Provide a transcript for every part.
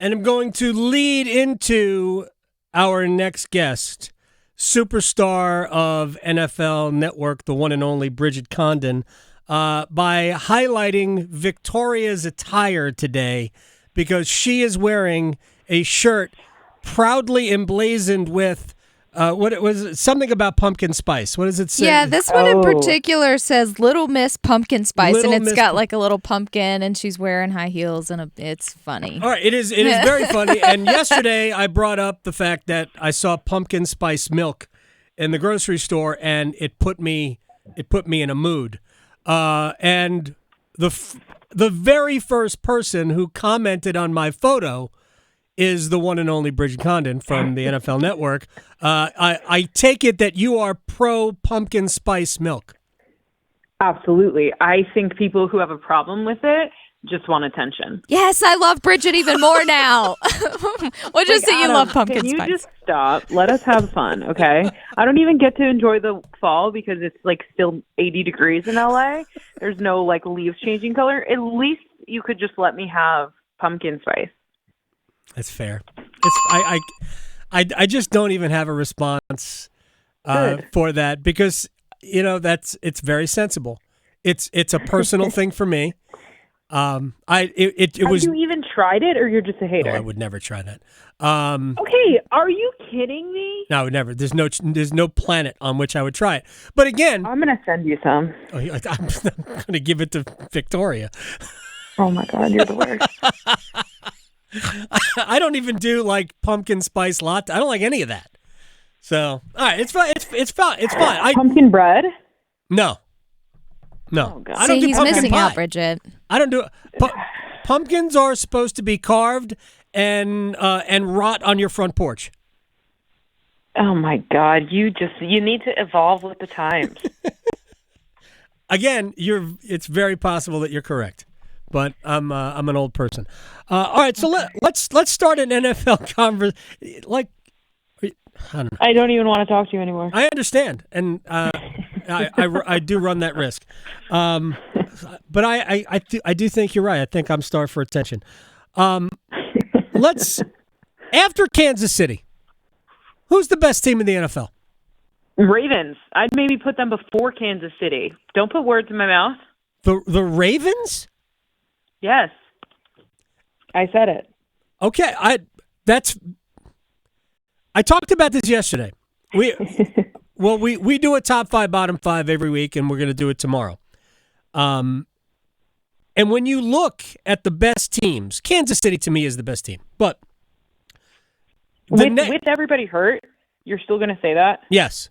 and I'm going to lead into our next guest, superstar of NFL Network, the one and only Bridget Condon, by highlighting Victoria's attire today because she is wearing a shirt proudly emblazoned with what it was, something about pumpkin spice. What does it say? Yeah, this one in particular says Little Miss Pumpkin Spice, Little and it's Miss got like a little pumpkin, and she's wearing high heels, and it's funny. All right, it is very funny. And yesterday I brought up the fact that I saw pumpkin spice milk in the grocery store, and it put me in a mood. And the very first person who commented on my photo is the one and only Bridget Condon from the NFL Network. I take it that you are pro pumpkin spice milk. Absolutely. I think people who have a problem with it just want attention. Yes, I love Bridget even more now. Well, just that you love pumpkin spice. Can you just stop? Let us have fun, okay? I don't even get to enjoy the fall because it's like still 80 degrees in LA. There's no like leaves changing color. At least you could just let me have pumpkin spice. That's fair. I just don't even have a response for that because it's very sensible. It's a personal thing for me. Have you even tried it, or you're just a hater? No, I would never try that. Okay, are you kidding me? No, I would never. There's no planet on which I would try it. But again, I'm gonna send you some. I'm gonna give it to Victoria. Oh my God, you're the worst. I don't even do like pumpkin spice latte. I don't like any of that. So, all right, it's fine. It's fine. Pumpkin bread? No. Oh, God. I don't do he's pumpkin missing pie. out, Bridget. I don't do pumpkins are supposed to be carved and rot on your front porch. Oh my God, you need to evolve with the times. Again, it's very possible that you're correct. But I'm an old person. All right, so let's start an NFL conversation. Like, I don't know. I don't even want to talk to you anymore. I understand, and I do run that risk. But I do think you're right. I think I'm starved for attention. Let's after Kansas City, who's the best team in the NFL? Ravens. I'd maybe put them before Kansas City. Don't put words in my mouth. The Ravens? Yes. I said it. Okay, I talked about this yesterday. We do a top 5, bottom 5 every week, and we're going to do it tomorrow. And when you look at the best teams, Kansas City to me is the best team. But with everybody hurt, you're still going to say that? Yes.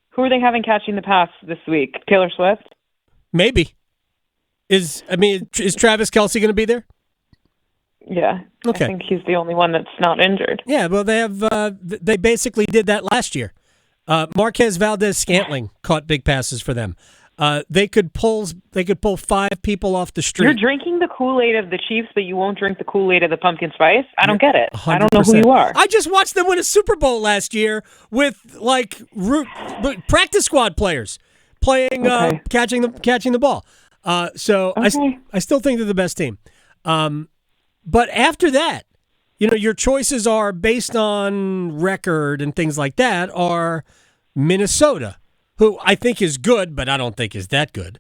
Who are they having catching the pass this week? Taylor Swift? Maybe. Is Travis Kelce going to be there? Yeah. Okay. I think he's the only one that's not injured. Yeah, well, they have. They basically did that last year. Marquez Valdez-Scantling caught big passes for them. They could pull 5 people off the street. You're drinking the Kool-Aid of the Chiefs, but you won't drink the Kool-Aid of the pumpkin spice? I don't get it. 100%. I don't know who you are. I just watched them win a Super Bowl last year with like practice squad players playing, catching the ball. So okay. I still think they're the best team. But after that, your choices are based on record and things like that are Minnesota, who I think is good, but I don't think is that good.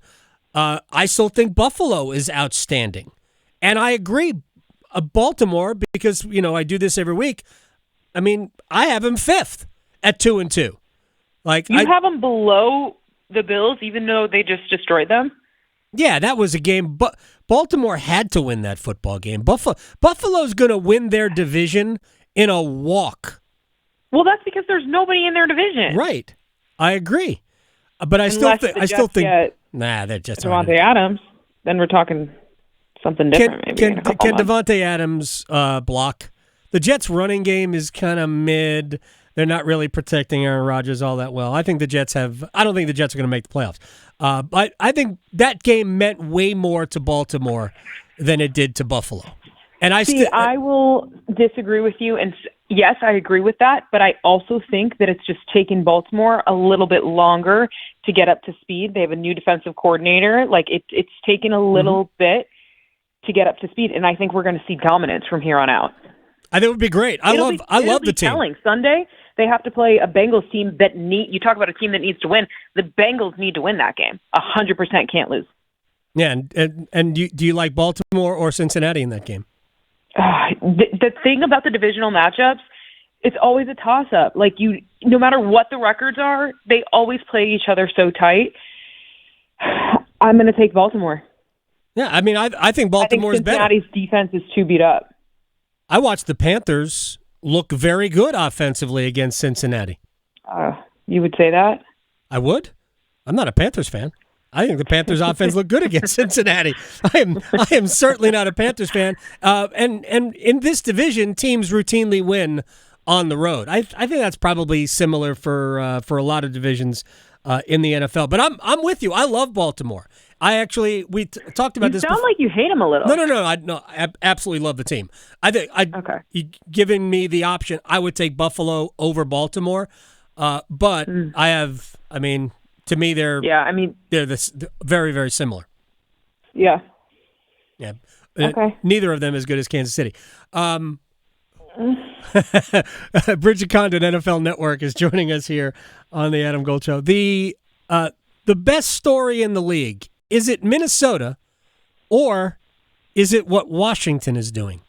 I still think Buffalo is outstanding. And I agree, Baltimore, because, I do this every week. I mean, I have them 5th at 2-2. Like you have them below the Bills, even though they just destroyed them? Yeah, that was a game. But Baltimore had to win that football game. Buffalo's going to win their division in a walk. Well, that's because there's nobody in their division. Right. I agree. But I still think they're just Davante Adams. Then we're talking something different. Can Davante Adams block? The Jets' running game is kind of mid. They're not really protecting Aaron Rodgers all that well. I don't think the Jets are going to make the playoffs. But I think that game meant way more to Baltimore than it did to Buffalo. And I will disagree with you. And yes, I agree with that. But I also think that it's just taken Baltimore a little bit longer to get up to speed. They have a new defensive coordinator. Like it's taken a little bit to get up to speed. And I think we're going to see dominance from here on out. I think it would be great. I love the team. Telling. Sunday, they have to play a Bengals team that you talk about a team that needs to win. The Bengals need to win that game. 100% can't lose. Yeah, and do you like Baltimore or Cincinnati in that game? The thing about the divisional matchups, it's always a toss-up. Like, no matter what the records are, they always play each other so tight. I'm going to take Baltimore. Yeah, I mean, I think Baltimore's better. Cincinnati's defense is too beat up. I watched the Panthers look very good offensively against Cincinnati. You would say that? I would. I'm not a Panthers fan. I think the Panthers' offense looked good against Cincinnati. I am certainly not a Panthers fan. And in this division, teams routinely win on the road. I think that's probably similar for a lot of divisions in the NFL. But I'm with you. I love Baltimore. We talked about this. You sound like you hate them a little. No. I absolutely love the team. I think giving me the option, I would take Buffalo over Baltimore. But to me, they're very, very similar. Yeah. Yeah. Okay. Neither of them as good as Kansas City. Bridget Condon, NFL Network, is joining us here on the Adam Gold Show. The best story in the league, is it Minnesota or is it what Washington is doing?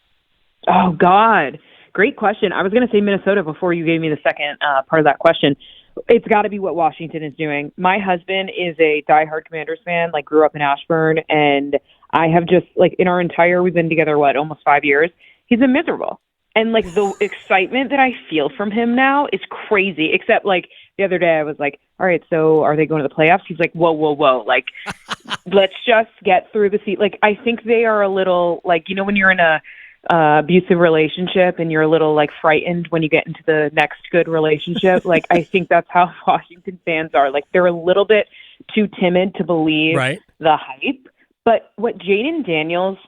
Oh, God. Great question. I was going to say Minnesota before you gave me the second part of that question. It's got to be what Washington is doing. My husband is a diehard Commanders fan, grew up in Ashburn, and I have just, we've been together, almost 5 years? He's been miserable. And, the excitement that I feel from him now is crazy, except, the other day I was like, all right, so are they going to the playoffs? He's like, whoa. Let's just get through the season. I think they are a little, when you're in a abusive relationship and you're a little, frightened when you get into the next good relationship. I think that's how Washington fans are. They're a little bit too timid to believe the hype. But what Jaden Daniels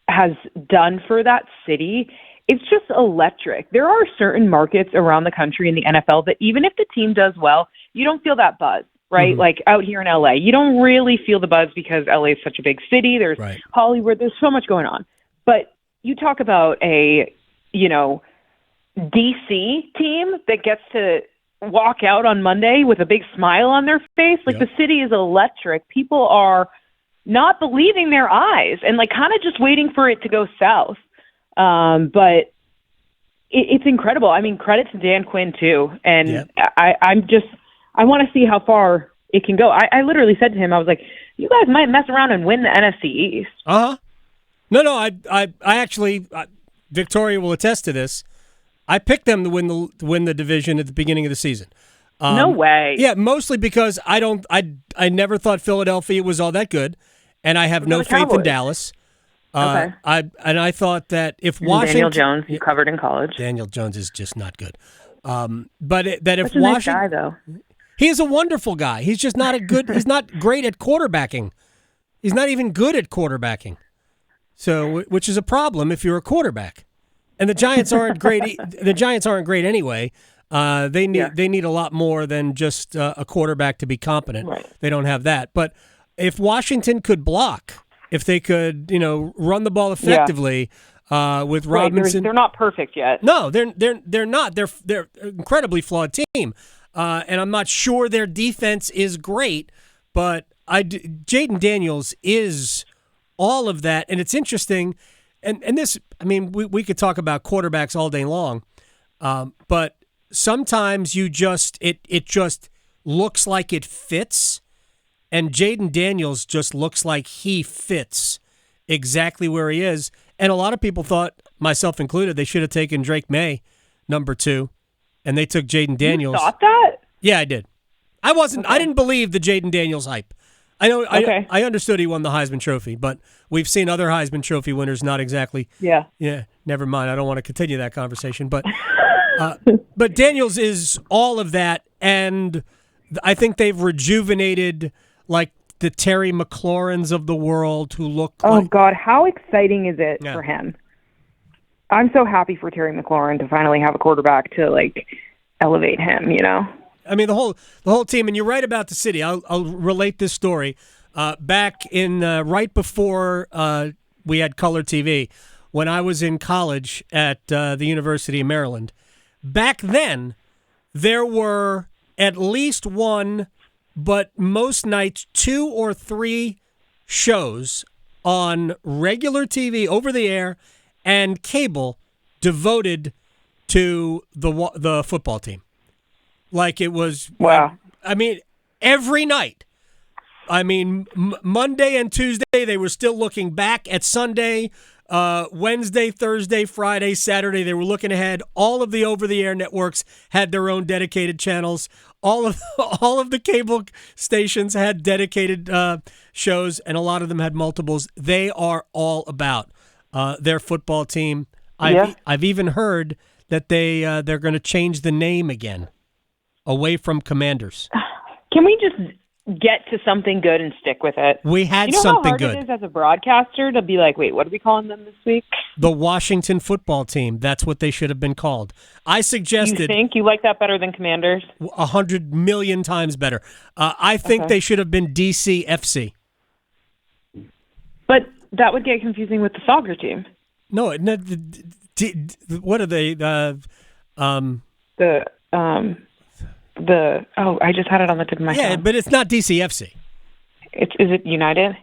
has done for that city, it's just electric. There are certain markets around the country in the NFL that even if the team does well, you don't feel that buzz, right? Mm-hmm. Out here in LA, you don't really feel the buzz because LA is such a big city. There's Hollywood. There's so much going on. But you talk about a, DC team that gets to walk out on Monday with a big smile on their face. The city is electric. People are not believing their eyes and kind of just waiting for it to go south. But it's incredible. I mean, credit to Dan Quinn too. And I want to see how far it can go. I literally said to him, I was like, you guys might mess around and win the NFC East. Uh-huh. No, I actually, Victoria will attest to this. I picked them to win the division at the beginning of the season. No way. Yeah, mostly because I never thought Philadelphia was all that good, and I have no faith in Dallas. Okay. I thought that if Washington, Daniel Jones, you covered in college. Daniel Jones is just not good. But if Washington, nice Washington, guy, though. He is a wonderful guy. He's just not he's not great at quarterbacking. He's not even good at quarterbacking. So, which is a problem if you're a quarterback. And the Giants aren't great. The Giants aren't great anyway. They need a lot more than just a quarterback to be competent. Right. They don't have that. But if Washington could block, if they could, run the ball effectively with Robinson, they're not perfect yet. No, they're not. They're an incredibly flawed team, and I'm not sure their defense is great. But Jaden Daniels is all of that, and it's interesting. And this, I mean, we could talk about quarterbacks all day long, but sometimes it just looks like it fits, and Jaden Daniels just looks like he fits exactly where he is. And a lot of people thought, myself included, they should have taken Drake May, number 2, and they took Jaden Daniels. You thought that? Yeah, I did. I didn't believe the Jaden Daniels hype. I know. Okay. I understood he won the Heisman Trophy, but we've seen other Heisman Trophy winners not exactly. Yeah. Yeah. Never mind. I don't want to continue that conversation, but but Daniels is all of that, and I think they've rejuvenated the Terry McLaurins of the world who look. Oh God, how exciting is it for him? I'm so happy for Terry McLaurin to finally have a quarterback to elevate him. I mean, the whole team, and you're right about the city. I'll relate this story. Back in right before we had color TV, when I was in college at the University of Maryland. Back then, there were at least one, but most nights 2 or 3 shows on regular TV, over the air, and cable devoted to the football team. Like it was, wow. I mean, every night. I mean, Monday and Tuesday, they were still looking back at Sunday. Wednesday, Thursday, Friday, Saturday, they were looking ahead. All of the over-the-air networks had their own dedicated channels. All of the cable stations had dedicated shows, and a lot of them had multiples. They are all about their football team. I've even heard that they're going to change the name again, away from Commanders. Can we just get to something good and stick with it? We had you know something how hard good. It is as a broadcaster to be like, wait, what are we calling them this week? The Washington football team. That's what they should have been called. I suggested. You think you like that better than Commanders? 100 million times better. I think they should have been DCFC. But that would get confusing with the soccer team. No, what are they? I just had it on the tip of my head. Yeah, but it's not DCFC. Is it United?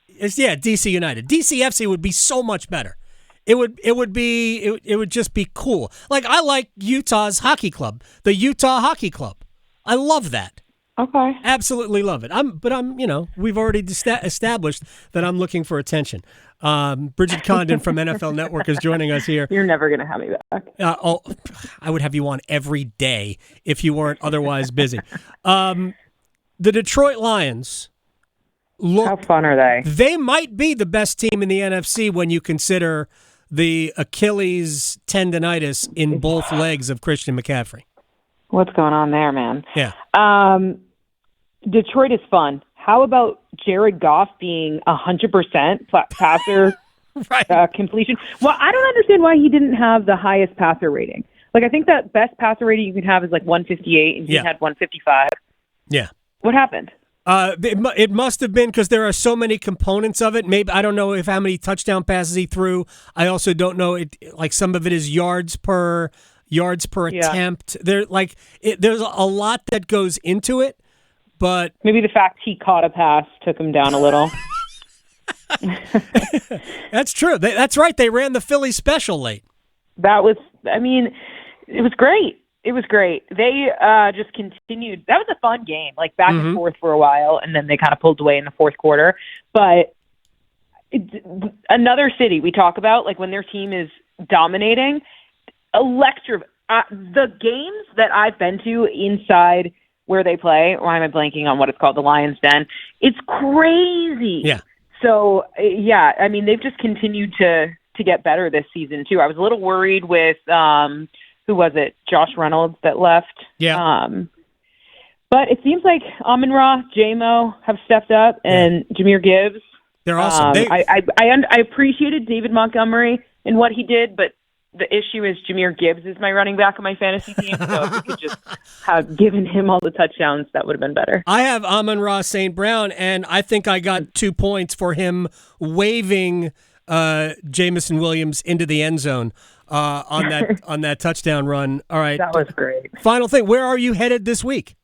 It's DC United. DCFC would be so much better. It would just be cool. Like I like Utah's hockey club, the Utah Hockey Club. I love that. Okay. Absolutely love it. We've already established that I'm looking for attention. Bridget Condon from NFL Network is joining us here. You're never going to have me back. I would have you on every day if you weren't otherwise busy. The Detroit Lions look. How fun are they? They might be the best team in the NFC when you consider the Achilles tendonitis in both legs of Christian McCaffrey. What's going on there, man? Yeah. Detroit is fun. How about Jared Goff being 100% passer right. completion? Well, I don't understand why he didn't have the highest passer rating. Like, I think that best passer rating you can have is like 158, and he had 155. Yeah. What happened? It must have been because there are so many components of it. Maybe I don't know how many touchdown passes he threw. I also don't know like some of it is yards per attempt. There's a lot that goes into it. But maybe the fact he caught a pass took him down a little. That's true. That's right. They ran the Philly special late. It was great. It was great. They just continued. That was a fun game, like back and forth for a while, and then they kind of pulled away in the fourth quarter. But another city we talk about, like when their team is dominating, electric. The games that I've been to inside where they play, why am I blanking on what it's called, the Lions Den? It's crazy. Yeah. So, yeah, I mean, they've just continued to get better this season, too. I was a little worried with, who was it, Josh Reynolds that left? Yeah. But it seems like Amon-Ra, J-Mo have stepped up, and Jahmyr Gibbs. They're awesome. I appreciated David Montgomery and what he did, but the issue is Jahmyr Gibbs is my running back on my fantasy team, so if we could just have given him all the touchdowns, that would have been better. I have Amon-Ra St. Brown, and I think I got 2 points for him waving Jamison Williams into the end zone on that touchdown run. All right. That was great. Final thing, where are you headed this week?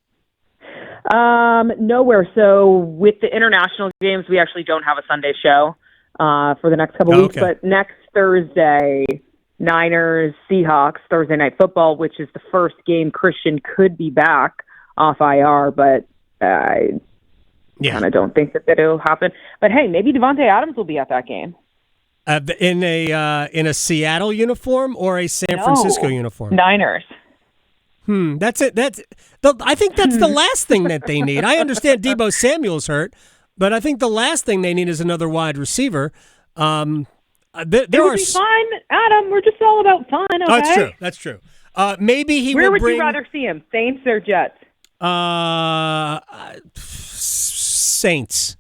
Nowhere. So with the international games, we actually don't have a Sunday show for the next couple weeks, but next Thursday, Niners, Seahawks, Thursday Night Football, which is the first game Christian could be back off IR, but I kind of don't think that it'll happen. But hey, maybe Devontae Adams will be at that game. In a Seattle uniform or a San Francisco uniform? Niners. That's it. I think that's the last thing that they need. I understand Deebo Samuel's hurt, but I think the last thing they need is another wide receiver. It would be fun, Adam. We're just all about fun. Okay? That's true. Maybe he Where will would bring. you rather see him, Saints or Jets? Saints.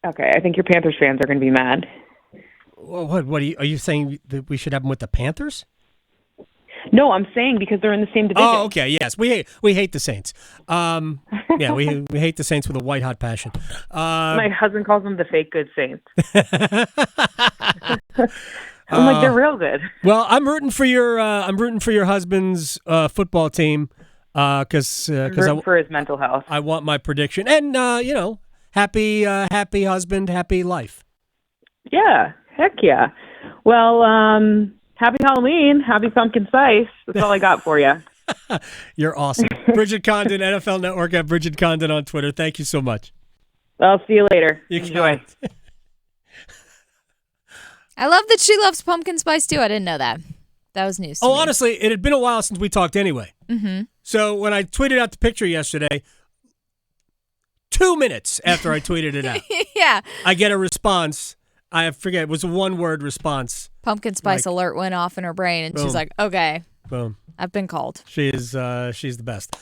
Okay, I think your Panthers fans are going to be mad. What are you saying that we should have him with the Panthers? No, I'm saying because they're in the same division. Oh, okay. Yes, we hate the Saints. Yeah, we hate the Saints with a white hot passion. My husband calls them the fake good Saints. I'm like, they're real good. Well, I'm rooting for your husband's football team because for his mental health. I want my prediction, and happy husband, happy life. Yeah, heck yeah. Well, happy Halloween, happy pumpkin spice. That's all I got for you. You're awesome. Bridget Condon, NFL Network at Bridget Condon on Twitter. Thank you so much. I'll see you later. Enjoy. I love that she loves pumpkin spice too. I didn't know that. That was news to me. Honestly, it had been a while since we talked anyway. Mm-hmm. So when I tweeted out the picture yesterday, 2 minutes after I tweeted it out, yeah, I get a response. I forget, it was a one-word response. Pumpkin spice alert went off in her brain, and boom. she's like, okay, Boom. I've been called. She's the best.